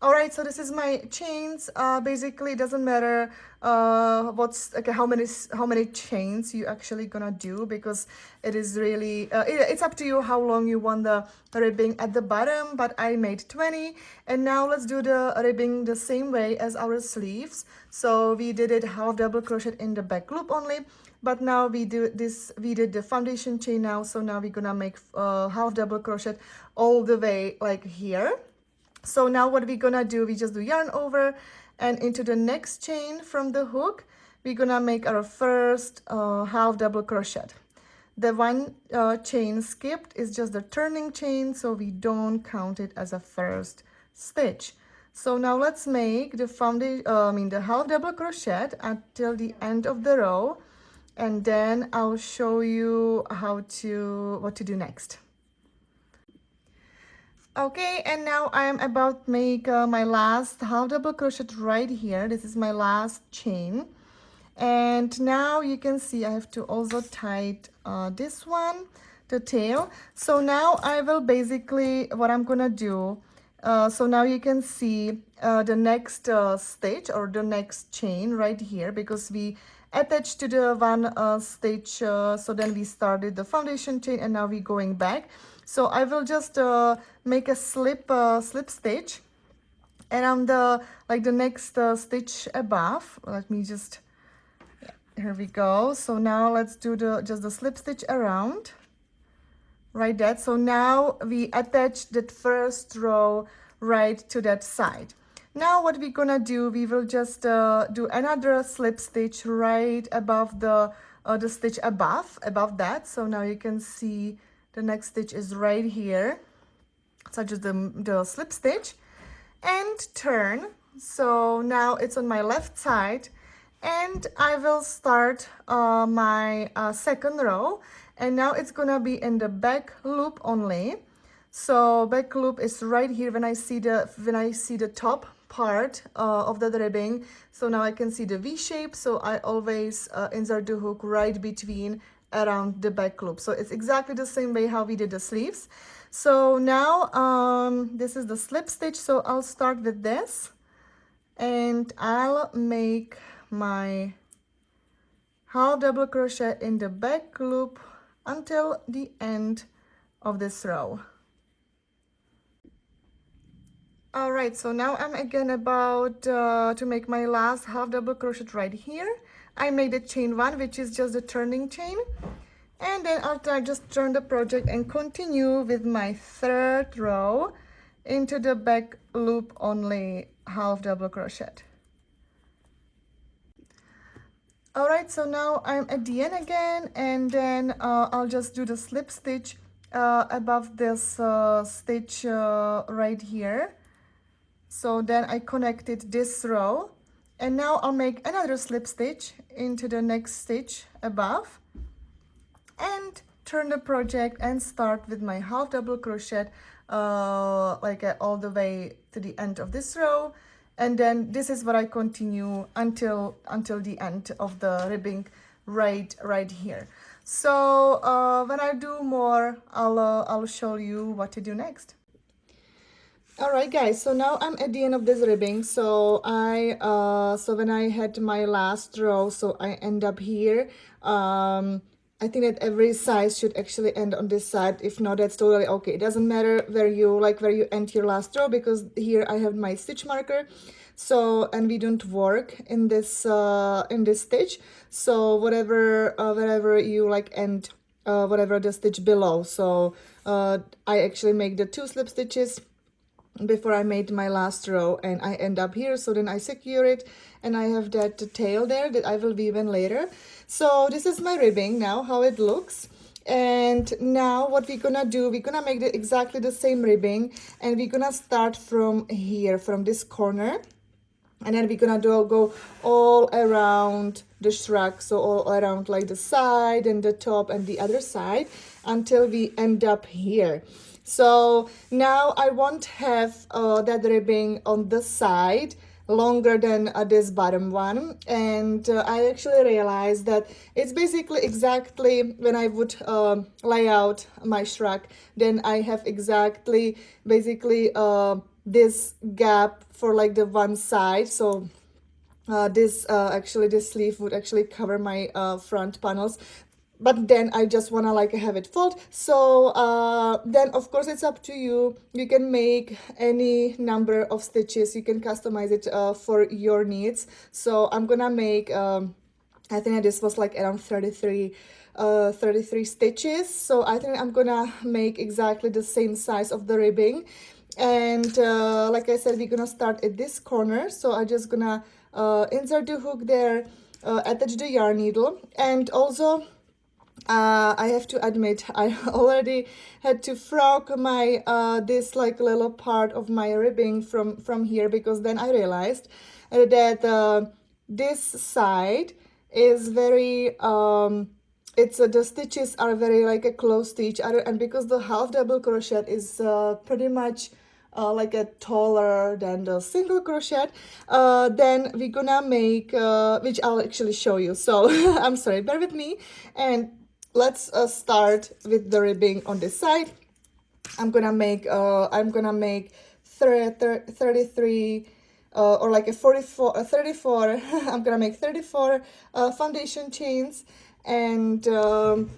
Speaker 1: All right, so this is my chains. Basically it doesn't matter what's okay, how many chains you actually gonna do, because it is really it's up to you how long you want the ribbing at the bottom, but I made 20. And now let's do the ribbing the same way as our sleeves. So we did it half double crochet in the back loop only, but now we did the foundation chain now. So now we're gonna make half double crochet all the way like here. So now what we're gonna do, we just do yarn over, and into the next chain from the hook we're gonna make our first half double crochet. The one chain skipped is just the turning chain, so we don't count it as a first stitch. So now let's make the foundation the half double crochet until the end of the row, and then I'll show you what to do next. Okay, and now I am about to make my last half double crochet right here. This is my last chain, and now you can see I have to also tie this one, the tail. So now I will basically, what I'm gonna do, so now you can see the next stitch or the next chain right here, because we attached to the one stitch, so then we started the foundation chain, and now we're going back. So I will just make a slip stitch around the next stitch above. Let me just, here we go. So now let's do just the slip stitch around, right there. So now we attach that first row right to that side. Now what we're gonna do, we will just do another slip stitch right above the stitch above that. So now you can see the next stitch is right here. such as the slip stitch, and turn. So now it's on my left side, and I will start my second row, and now it's gonna be in the back loop only. So back loop is right here when I see the top part of the ribbing. So now I can see the V shape, so I always insert the hook right between around the back loop. So it's exactly the same way how we did the sleeves. So now this is the slip stitch, so I'll start with this, and I'll make my half double crochet in the back loop until the end of this row. All right, so now I'm again about to make my last half double crochet right here. I made a chain one, which is just the turning chain, and then after I just turn the project and continue with my third row into the back loop only half double crochet. All right, so now I'm at the end again, and then I'll just do the slip stitch above this stitch right here. So then I connected this row, and now I'll make another slip stitch into the next stitch above and turn the project and start with my half double crochet all the way to the end of this row. And then this is what I continue until the end of the ribbing right here. So when I do more, I'll show you what to do next. All right, guys, so now I'm at the end of this ribbing. So when I had my last row, so I end up here. I think that every size should actually end on this side. If not, that's totally okay. It doesn't matter where you end your last row, because here I have my stitch marker. So, and we don't work in this stitch. So whatever wherever you end whatever the stitch below. So I actually make the 2 slip stitches before I made my last row, and I end up here. So then I secure it, and I have that tail there that I will weave in later. So this is my ribbing now, how it looks. And now what we're gonna do, we're gonna make exactly the same ribbing, and we're gonna start from here, from this corner, and then we're gonna go all around the shrug, so all around like the side and the top and the other side until we end up here. So now I won't have that ribbing on the side longer than this bottom one, and I actually realized that it's basically exactly when I would lay out my shrug, then I have exactly basically this gap for like the one side. So this sleeve would actually cover my front panels, but then I just want to have it fold. So then of course it's up to you. You can make any number of stitches, you can customize it for your needs. So I'm gonna make I think this was around 33 stitches. So I think I'm gonna make exactly the same size of the ribbing. And like I said, we're gonna start at this corner. So I'm just gonna insert the hook there, attach the yarn needle, and also I have to admit, I already had to frog my this little part of my ribbing from here, because then I realized that this side is very it's the stitches are very a close to each other, and because the half double crochet is pretty much a taller than the single crochet, then we're gonna make which I'll actually show you. So I'm sorry, bear with me, and let's start with the ribbing on this side. I'm gonna make 33 or a 34 I'm gonna make 34 foundation chains, and then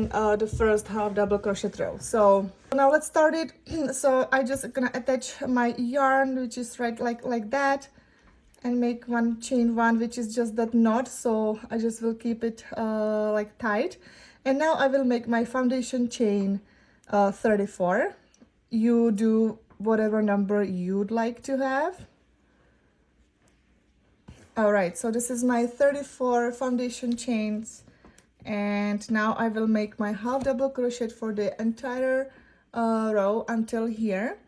Speaker 1: the first half double crochet row. So now let's start it. So I just gonna attach my yarn, which is right like that, and make one chain one, which is just that knot. So I just will keep it tight, and now I will make my foundation chain 34. You do whatever number you'd like to have. All right, so this is my 34 foundation chains, and now I will make my half double crochet for the entire row until here.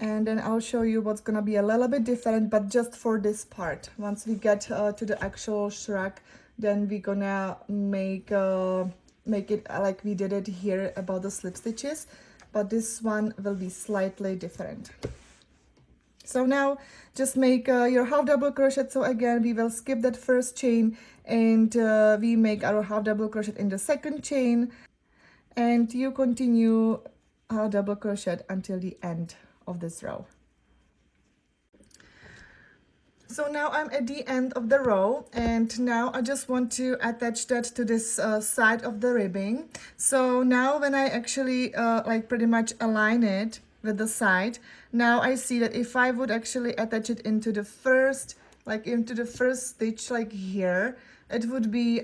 Speaker 1: And then I'll show you what's gonna be a little bit different, but just for this part. Once we get to the actual shrug, then we're gonna make it like we did it here about the slip stitches, but this one will be slightly different. So now just make your half double crochet. So again, we will skip that first chain, and we make our half double crochet in the second chain, and you continue half double crochet until the end of this row. So now I'm at the end of the row, and now I just want to attach that to this side of the ribbing. So now when I actually like pretty much align it with the side, now I see that if I would actually attach it into the first, stitch like here, it would be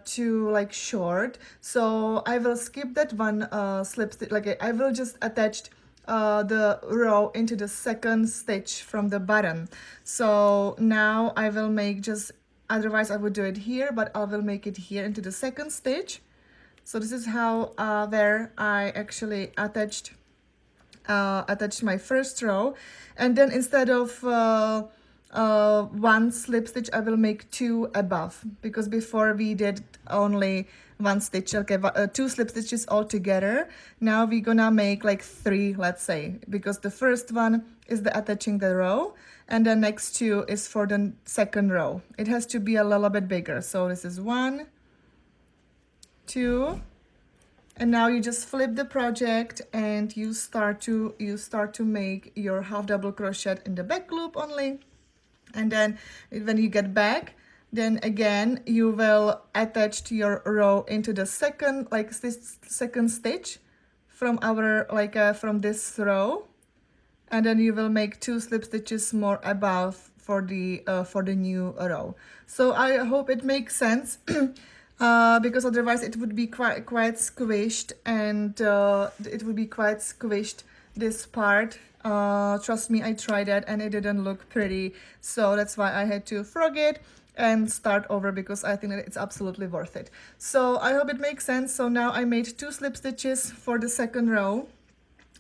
Speaker 1: too like short. So I will skip that one slip stitch, like I will just attach the row into the second stitch from the bottom. So now I will make just, otherwise I would do it here, but I will make it here into the second stitch. So this is how where I actually attached my first row, and then instead of one slip stitch, I will make two above, because before we did only one stitch, okay, two slip stitches all together. Now we're gonna make like three, let's say, because the first one is the attaching the row, and the next two is for the second row. It has to be a little bit bigger. So this is 1, 2, and now you just flip the project, and you start to make your half double crochet in the back loop only. And then when you get back, then again you will attach your row into the second, like this second stitch from our from this row, and then you will make two slip stitches more above for the new row. So I hope it makes sense. Because otherwise it would be quite squished, and it would be quite squished, this part. Trust me, I tried that and it didn't look pretty, so that's why I had to forget and start over, because I think that it's absolutely worth it. So I hope it makes sense. So now I made two slip stitches for the second row,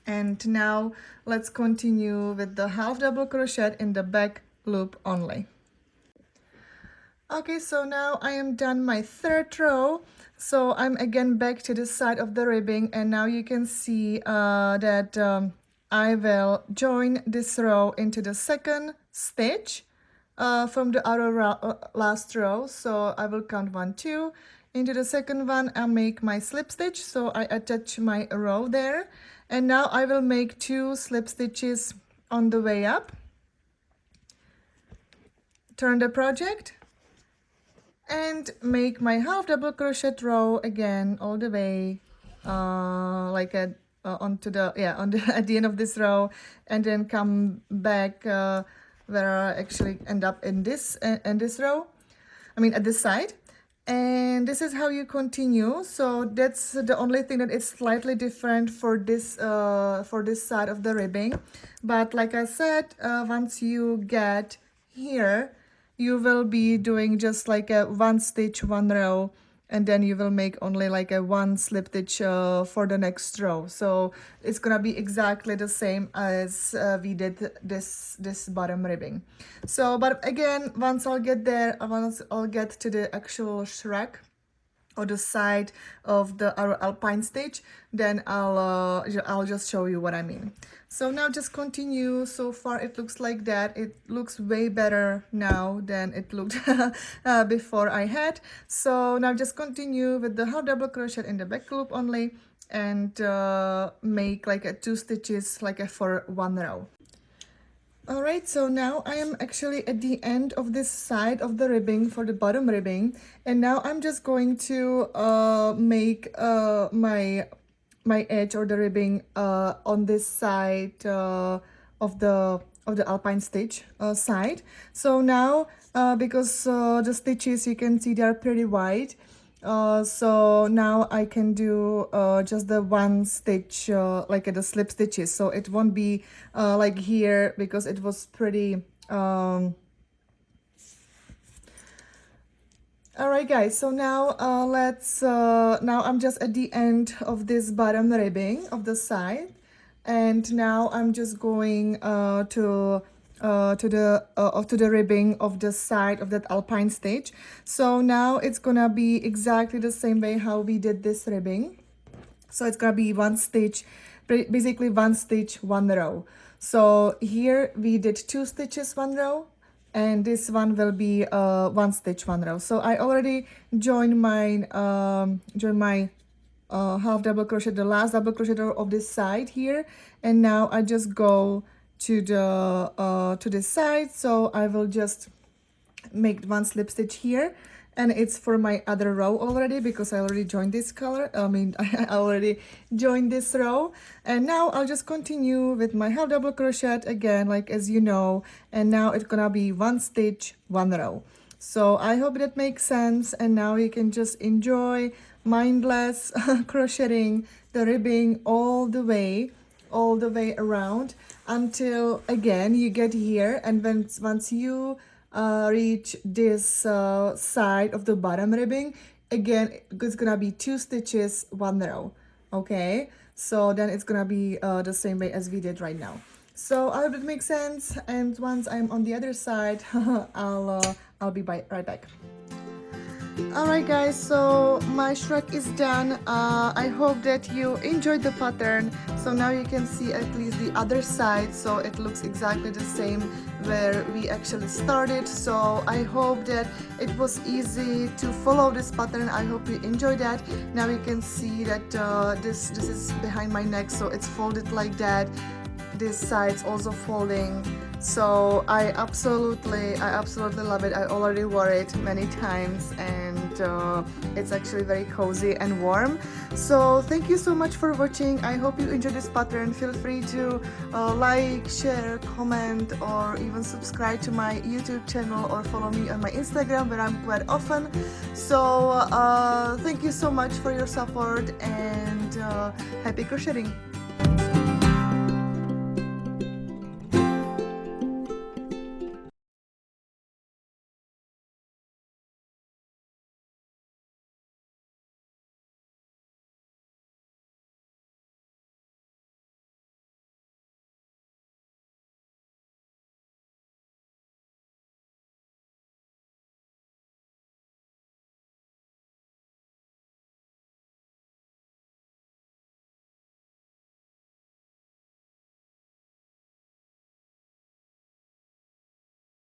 Speaker 1: and now let's continue with the half double crochet in the back loop only. Okay, so now I am done my third row. So I'm again back to the side of the ribbing, and now you can see that I will join this row into the second stitch from the last row. So I will count 1, 2. Into the second one, I'll make my slip stitch. So I attach my row there, and now I will make 2 slip stitches on the way up. Turn the project and make my half double crochet row again all the way onto the at the end of this row, and then come back where I actually end up in this row, I mean at this side. And this is how you continue. So that's the only thing that is slightly different for this side of the ribbing. But like I said, once you get here, you will be doing just like a 1 stitch, 1 row, and then you will make only like a 1 slip stitch for the next row. So it's gonna be exactly the same as we did this bottom ribbing. So, but again, once I'll get there, once I'll get to the actual shrug or the side of our Alpine stitch, then I'll just show you what I mean. So now just continue. So far it looks like that. It looks way better now than it looked before I had. So now just continue with the half double crochet in the back loop only, and make like a 2 stitches for 1 row. All right, so now I am actually at the end of this side of the ribbing for the bottom ribbing, and now I'm just going to make my edge or the ribbing on this side of the Alpine stitch side. So now because the stitches, you can see they are pretty wide, so now I can do just the 1 stitch like at the slip stitches, so it won't be like here, because it was pretty All right, guys, so now now I'm just at the end of this bottom ribbing of the side, and now I'm just going to the ribbing of the side of that Alpine stitch. So now it's gonna be exactly the same way how we did this ribbing. So it's gonna be one stitch, basically one stitch, one row. So here we did 2 stitches, 1 row, and this one will be 1 stitch, 1 row. So I already joined my half double crochet, the last double crochet row of this side here, and now I just go to this side. So I will just make 1 slip stitch here, and it's for my other row already because I already joined this color. I already joined this row, and now I'll just continue with my half double crochet again, like as you know, and now it's gonna be 1 stitch, 1 row. So I hope that makes sense, and now you can just enjoy mindless crocheting the ribbing all the way around until again you get here, and once you reach this side of the bottom ribbing, again it's gonna be 2 stitches, 1 row. Okay, so then it's gonna be the same way as we did right now. So I hope it makes sense, and once I'm on the other side I'll be right back. Alright guys, so my shrug is done. I hope that you enjoyed the pattern. So now you can see at least the other side, so it looks exactly the same where we actually started. So I hope that it was easy to follow this pattern. I hope you enjoyed that. Now you can see that this is behind my neck, so it's folded like that. This side's also folding. So I absolutely love it. I already wore it many times, and it's actually very cozy and warm. So thank you so much for watching. I hope you enjoyed this pattern. Feel free to like, share, comment, or even subscribe to my YouTube channel, or follow me on my Instagram where I'm quite often. So thank you so much for your support, and happy crocheting.